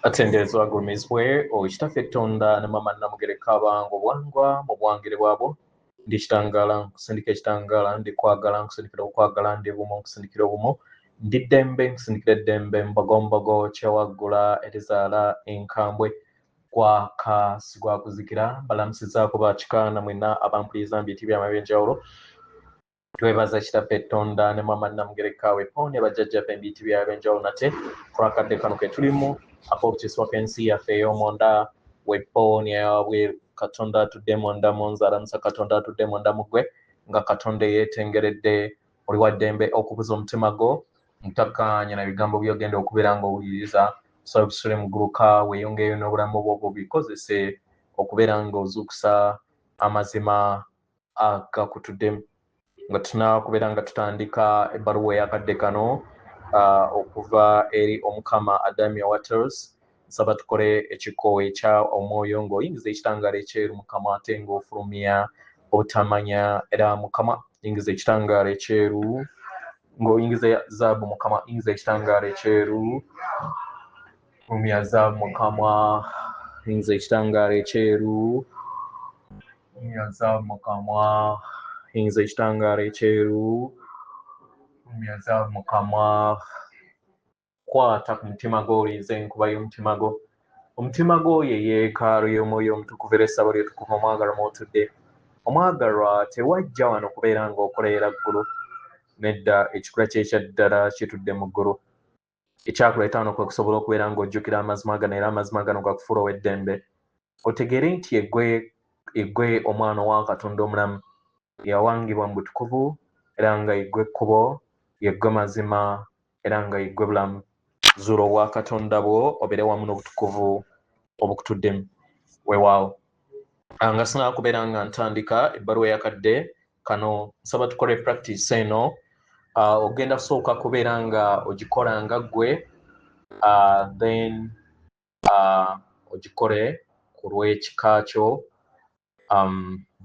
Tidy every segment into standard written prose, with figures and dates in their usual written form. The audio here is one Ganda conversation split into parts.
Atenderezwa agulumizibwe okitaffe Tonda ne mama Namugereka bango bwangwa mu bwangire bwabo ndi kitangala nkusindika ekitangala ndi kwagala nkusindikira okwagala ndi bumo nkusindikira obumo ndi ddembe nkusindikira eddembe mbogombogo kyewaggula erizaala enkambwe gwaka sigwakuzikira balamusizaako bakikaana mwena abampuliriza mu biti byama ebyenjawulo twebaza kitaffe Tonda ne mama Namugereka wepo ne bajjajjaffe mu biti byama ebyenjawulo nate kulakadde kano ke tulimu ak'okukyusibwa kw'ensi yaffe ey'omonda wepo niyawabwe Katonda atudde monda mu nze alamusa Katonda atudde monda mu ggwe nga Katonda yeetengeredde oli wa ddembe okubuza omutima gwo mutakkaanya na bigambo by'ogenda okubeera ng'owuliriza osobola busule mu gguluka weeyongeeyo n'obulamu bwo bubikozese okubeera ng'ozuukusa amazima agakutuddemu nga tunakubeera nga tutandika ebbaluwa ey'akadde kano okuva eri omukama Adamia Waters nsaba tukole ekikoowo ekya omwoyo ng'oyingiza ekitangaala ekyeru mukama ate ng'ofulumya otamanya era mukama yingiza ekitangaala ekyeru ng'oyingiza zaabu mukama yingiza ekitangaala ekyeru fulumya zaabu mukama yingiza ekitangaala ekyeru fulumya zaabu mukama yingiza ekitangaala ekyeru fulumya zaabu mukama kwata ku mutima gwo oliiza enkuba y'omutima gwo omutima gwo ye yeekaalu y'omwoyo omutukuvu era essabo ly'otukuvu omwagalwa mw'otudde omwagalwa tewajja wano kubeera ng'okoleera ggulu nedda ekikula ky'ekya ddala kitudde mu ggulu ekyakuleeta wano kwe kusobola okubeera ng'ojjukira amazima gano era amazima gano gakufuula ow'eddembe otegeere nti eggwe omwana owa Katonda omulamu yawangibwa mu butukuvu era nga yeggwe ekkubo yeggwe mazima era nga yeggwe bulamu zuula obwa Katonda bwo obeere wamu n'obutukuvu obukutuddemu weewaawo nga sinaakubeera nga ntandika ebbaluwa eyakadde kano nsaba tukole practice eno ogenda kusooka kubeera nga ogikola nga ggwe then ogikole ku lw'ekika kyo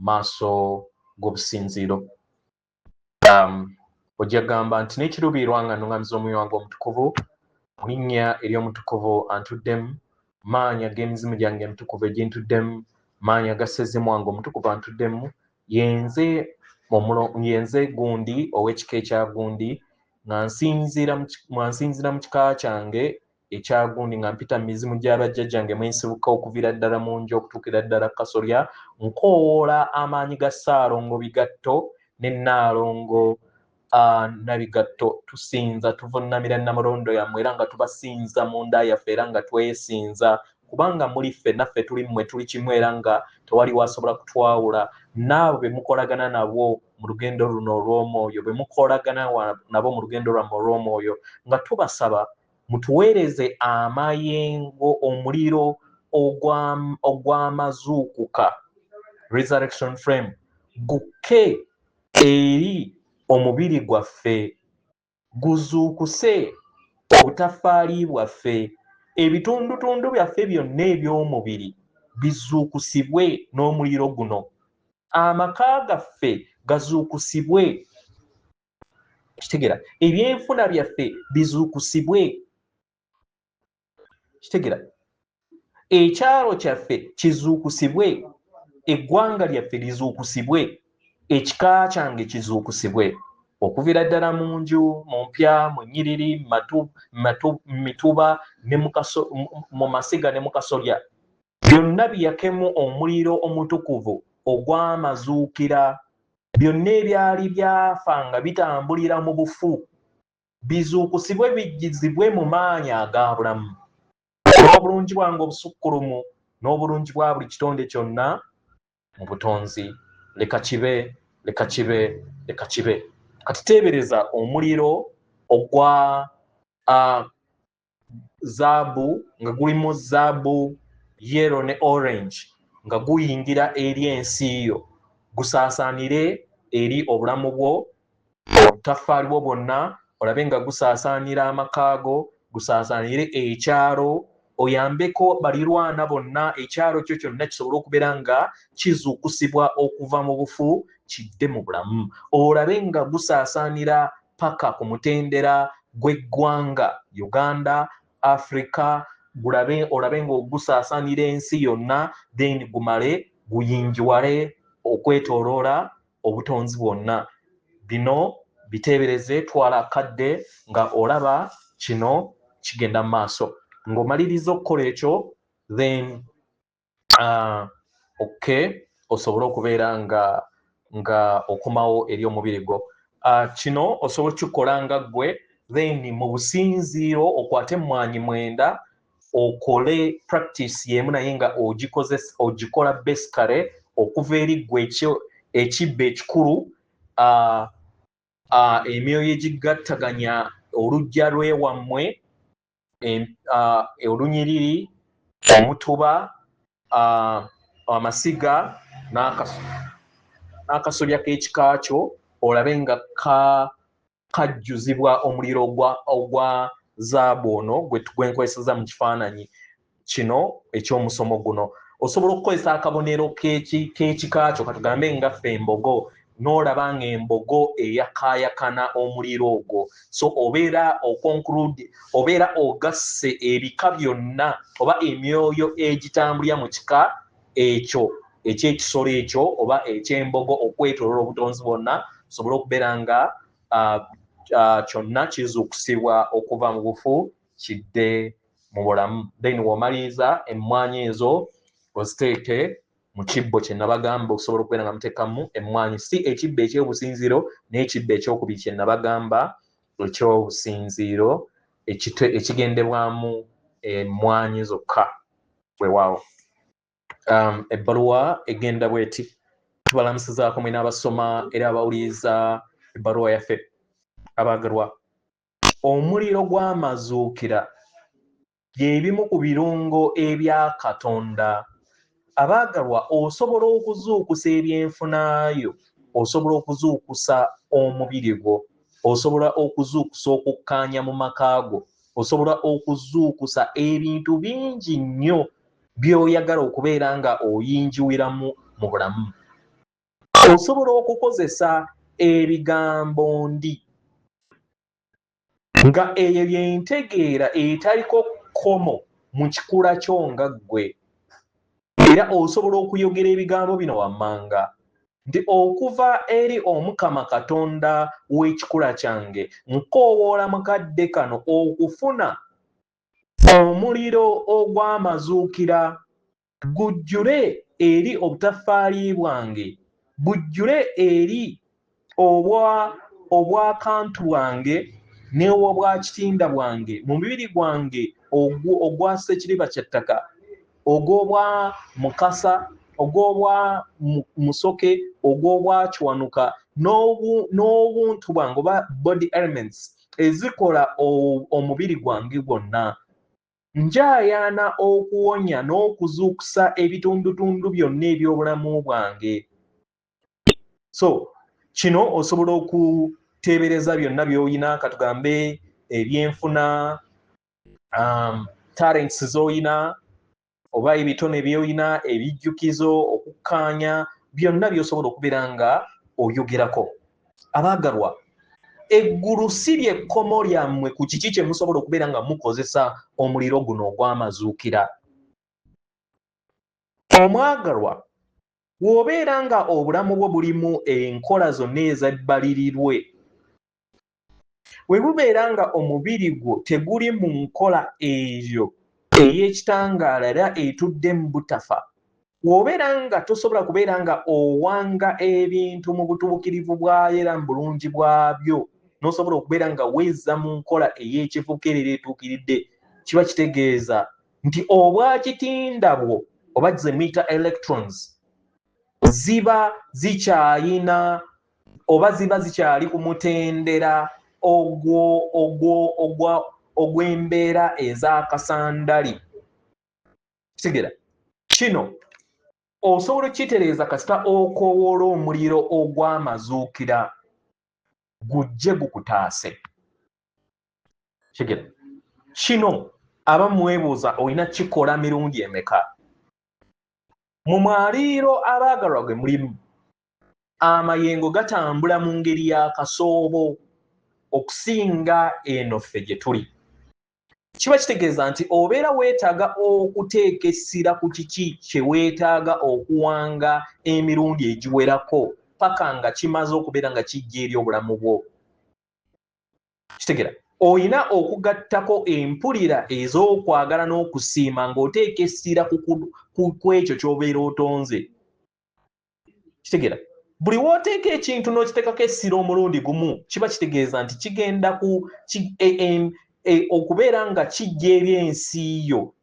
maaso g'obusinziiro ojja gamba nti n'ekiruubirirwa nga nnuŋŋamiza omwoyo wange omutukuvu mu linnya ery'omutukuvu antuddemu maanyi ag'emizimu gyange emitukuvu egintuddemu maanyi aga ssezimu wange omutukuvu antuddemu yenze gundi ow'ekika ekya gundi nga nsinziira mu kika kyange ekya gundi nga mpita mu mizimu gya bajjajjange mwensibuka okuviira ddala mu nju okutuukira ddala kasolya nkoowoola amaanyi ga Ssaalongo Bigatto ne Nnaalongo Nabigatto tusinza tuvunnamira Namulondo yammwe era nga tubasinza mu nda yaffe era nga twesinza kubanga muli ffe naffe tuli mmwe tuli kimu era nga tewali wasobola kutwawula naabo be mukolagana nabo mu lugendo luno olw'omwoyo be mukolagana nabo mu lugendo lwammwe olw'omwoyo nga tubasaba mutuweereze amayengo omuliro ogw'amazuukuka resurrection flame gukke eri omubiri gwaffe guzuukuse obutaffaali bwaffe ebitundutundu byaffe byonna eby'omubiri bizuukusibwe n'omuliro guno amaka gaffe gazuukusibwe kitegera ebyenfuna byaffe bizuukusibwe kitegera ekyalo kyaffe kizuukusibwe eggwanga lyaffe lizuukusibwe ekika kyange kizuukusibwe okuviira ddala mu nju mu mpya mu nnyiriri mituba ne mu masiga ne mu kasolya byonna biyakemu omuliro omutukuvu ogw'amazuukira byonna ebyali byafa nga bitambulira mu bufu bizuukusibwe bijjizibwe mu maanyi aga bulamu n'obulungi bwange obusukkulumu n'obulungi bwa buli kitonde kyonna mu butonzi leka kibe leka kibe leka kibe kati teebereza omuliro ogwa zaabu nga gulimu zaabu yellow ne orange nga guyingira eri ensi yo gusaasaanire eri obulamu bwo obutaffaali bwo bwonna olabe nga gusaasaanira amakaago gusaasaanire ekyalo oyambeko balirwana bonna ekyalo kyo kyonna kisobole okubeera nga kizuukusibwa okuva mu bufu kidde mu bulamu olabe nga gusaasaanira paka ku mutendera gw'eggwanga Uganda, Africa, olabe ng'ogusaasaanira ensi yonna then gumale guyinjiwale okwetooloola obutonzi bwonna. Bino biteebereze, twala akadde nga olaba kino kigenda mu maaso. Ng'omaliriza okukola ekyo then osobole okubeera nga okomawo eri omubiri gwo. Kino osobola okukikola nga ggwe then mu businziiro okwate emmwanyi 9 okole practice y'emu naye nga ogikola basically okuva eri ggwe ekibba ekikulu, emyoyo egigattaganya oluggya lw'ewammwe, olunyiriri, omutuba, amasiga n'akasolya k'ekika kyo, olabe nga kajjuzibwa omuliro ogwa zaabu ono gwe nkozesa mu kifaananyi kino eky'omusomo guno. Osobola okukozesa akabonero k'ekika kyo, katugambe nga ffe embogo, n'olaba ng'embogo eyakaayakana omuliro ogwo. So obeera ogasse ebika byonna oba emyoyo egitambulira mu kika ekyo eky'ekisolo ekyo oba eky'embogo okwetooloola obutonzi bwonna, osobole okubeera nga kyonna kizuukusibwa okuva mu bufu kidde mu bulamu. Then w'omaliriza emmwanyi ezo oziteeke mu kibbo kye nabagamba, okusobola okubeera nga muteekamu emmwanyi, si ekibbo eky'obusinziiro n'ekibbo ekyokubiri kye nabagamba eky'obusinziiro ekigendebwamu emmwanyi zokka. Weewaawo ebbaluwa egenda bweti. Tubalamusizaako mwina abasoma era abawuliriza ebbaluwa yaffe. Abaagalwa, omuliro gw'amazuukira by'ebimu ku birungo ebya Katonda. Abaagalwa, osobola okuzuukusa ebyenfunaayo, osobola okuzuukusa omubiri gwo, osobola okuzuukusa okukkaanya mu maka go, osobola okuzuukusa ebintu bingi nnyo by'oyagala okubeera nga oyinjiwiramu mu bulamu. Osobola okukozesa ebigambo ndi nga eyo yentegeera etaliko kkomo mu kikula kyo nga ggwe, era osobola okuyogera ebigambo bino wammanga nti okuva eri Omukama Katonda w'ekikula kyange nkoowoola mukadde kano okufuna omuliro ogw'amazuukira, gujjule eri obutaffaali bwange, bujjule eri obwakantu bwange n'obwa kitinda bwange mu mubiri gwange ogwa Ssekiriba kyattaka, ogw'obwa Mukasa, ogw'obwa Musoke, ogw'obwa Kiwanuka n'obuntu bwange oba body elements ezikola omubiri gwange gwonna. Njayaana okuwonya n'okuzuukusa ebitundutundu byonna eby'obulamu bwange. So kino osobola okuteebereza byonna by'oyina, katugambe ebyenfuna, talents z'oyina oba ebitone by'oyina, ebijjukizo, okukkaanya, byonna by'osobola okubeera nga oyogerako. Abaagalwa, eggulu si ly'ekkomo lyammwe ku kiki kye musobola okubeera nga mukozesa omuliro guno ogw'amazuukira. Omwagalwa, bw'obeera nga obulamu bwo bulimu enkola zonna ezabbalirirwe, bwe bubeera nga omubiri gwo teguli mu nkola eyo ey'ekitangaala era etudde mu butafa, bw'obeera nga tosobola kubeera nga owanga ebintu mu butuukirivu bwayo era mu bulungi bwabyo, n'osobola okubeera nga wezza mu nkola ey'ekifuukeerera etuukiridde, kiba kitegeeza nti obwakitinda bwo oba ze muyita electrons ziba zikyayina oba ziba zikyali ku mutendera ogw'embeera ez'akasandali. Kitegeera kino osobola okukitereeza kasita okoowoola omuliro ogw'amazuukira gujje gukutaase. Kitegeera kino aba mwebuuza olina kikola mirundi emeka? Mu mwaliiro abaagalwa gwe mulimu, amayengo gatambula mu ngeri y'akasoobo okusinga eno ffe gye tuli. kiba kitegeeza nti obeera weetaaga okuteeka essira ku kiki kye weetaaga okuwanga emirundi egiwerako paka nga kimaze okubeera nga kijja eri obulamu bwo. Kitegeera oyina okugattako empulira ez'okwagala n'okusiima ng'oteeka essira ku ekyo ky'obeera otonze. Kitegeera buli w'oteeka ekintu n'okiteekako essira omulundi gumu kiba kitegeeza nti kigenda okubeera nga kijja eri ensi yo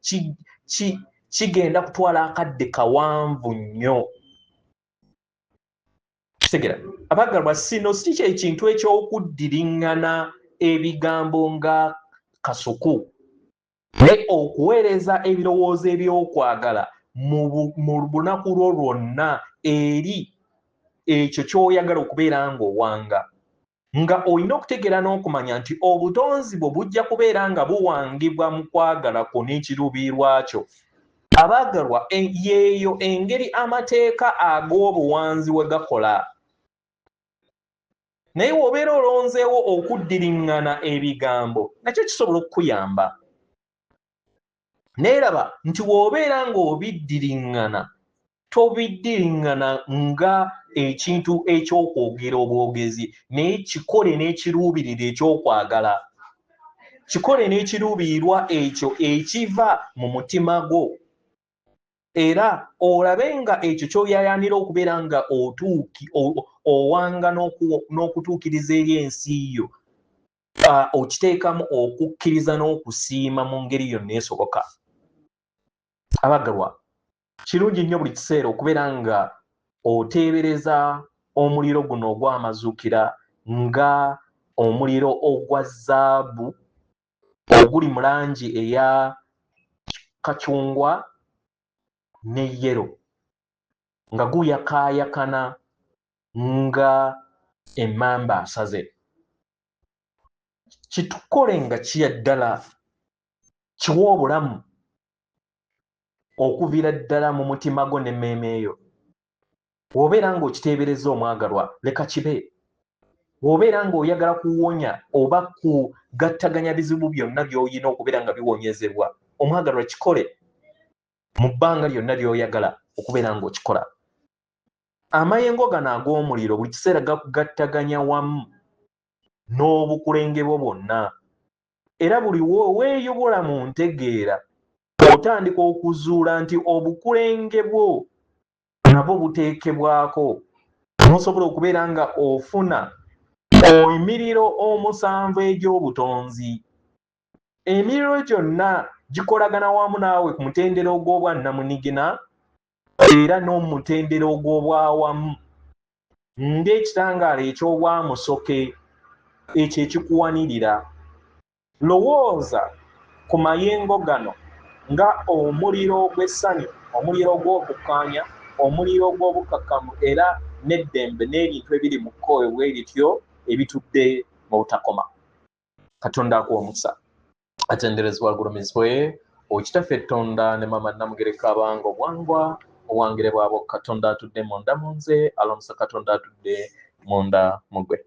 kigenda kutwala akadde kawanvu nnyo. Kitegeera abaggalwa sino si kyekintu eky'okuddiriŋŋana ebigambo nga kasuku naye okuweereza ebirowoozo eby'okwagala mu lunaku lwo lwonna eri ekyo ky'oyagala okubeera ng'owanga. Nga olina okutegeera n'okumanya nti obutonzi bwo bujja kubeera nga buwangibwa mu kwagala kwo n'ekiruubiirwa kyo. Abaagalwa yeeyo engeri amateeka ag'obuwanzi we gakola. Naye bw'obeera olonzeewo okuddiriŋŋana ebigambo nakyo kisobola okukuyamba. Naye laba nti bw'obeera ng'obiddiriŋŋana tobiddiriŋŋana nga ekintu eky'okwogera obwogezi naye kikole n'ekiruubirira ekyokwagala. Kikole n'ekiruubirirwa ekyo ekiva mu mutima gwo era olabe nga ekyo ky'oyaayaanira okubeera nga owanga n'okutuukiriza eri ensi yo okiteekamu okukkiriza n'okusiima mu ngeri yonna esoboka. Abaggalwa kirungi nnyo buli kiseera okubeera nga oteebereza omuliro guno ogw'amazuukira nga omuliro ogwa zaabu oguli mu langi eya kacungwa ne yero nga guyakaayakana nga emmamba asaze. Kitukole nga kiya ddala kiwe obulamu okuviira ddala mu mutima gwo n'emmeeme yo. Bw'obeera ng'okiteebereza omwagalwa leka kibe. Bw'obeera ng'oyagala kuwonya oba kugattaganya bizibu byonna by'olina okubeera nga biwonyezebwa omwagalwa kikole mu bbanga lyonna ly'oyagala okubeera ng'okikola. Amayengo gano ag'omuliro buli kiseera gakugattaganya wamu n'obukulenge bwo bwonna era buli weeyubula mu ntegeera otandika okuzuula nti obukulenge bwo nabwo buteekebwako n'osobola okubeera nga ofuna emiriro omusanvu egy'obutonzi. Emiriro gyonna gikolagana wamu naawe ku mutendera ogw'obwannamunigina era n'omutendera ogw'obwawamu ng'ekitangaala eky'obwamusoke ekyo ekikuwanirira. Lowooza ku mayengo gano nga omuliro ogw'essanyu, omuliro ogw'okukkaanya, omuliro ogw'obukakkamu era n'eddembe n'ebintu ebiri mu kkowe bwe bityo ebitudde mu butakoma. Katonda akuwa omukisa. Atenderezebwa agulumizibwe okitaffe Tonda ne Maama Namugereka abanga obwangwa obuwangire bwabo Katonda atudde munda mu nze, alamusa Katonda atudde munda mu gwe.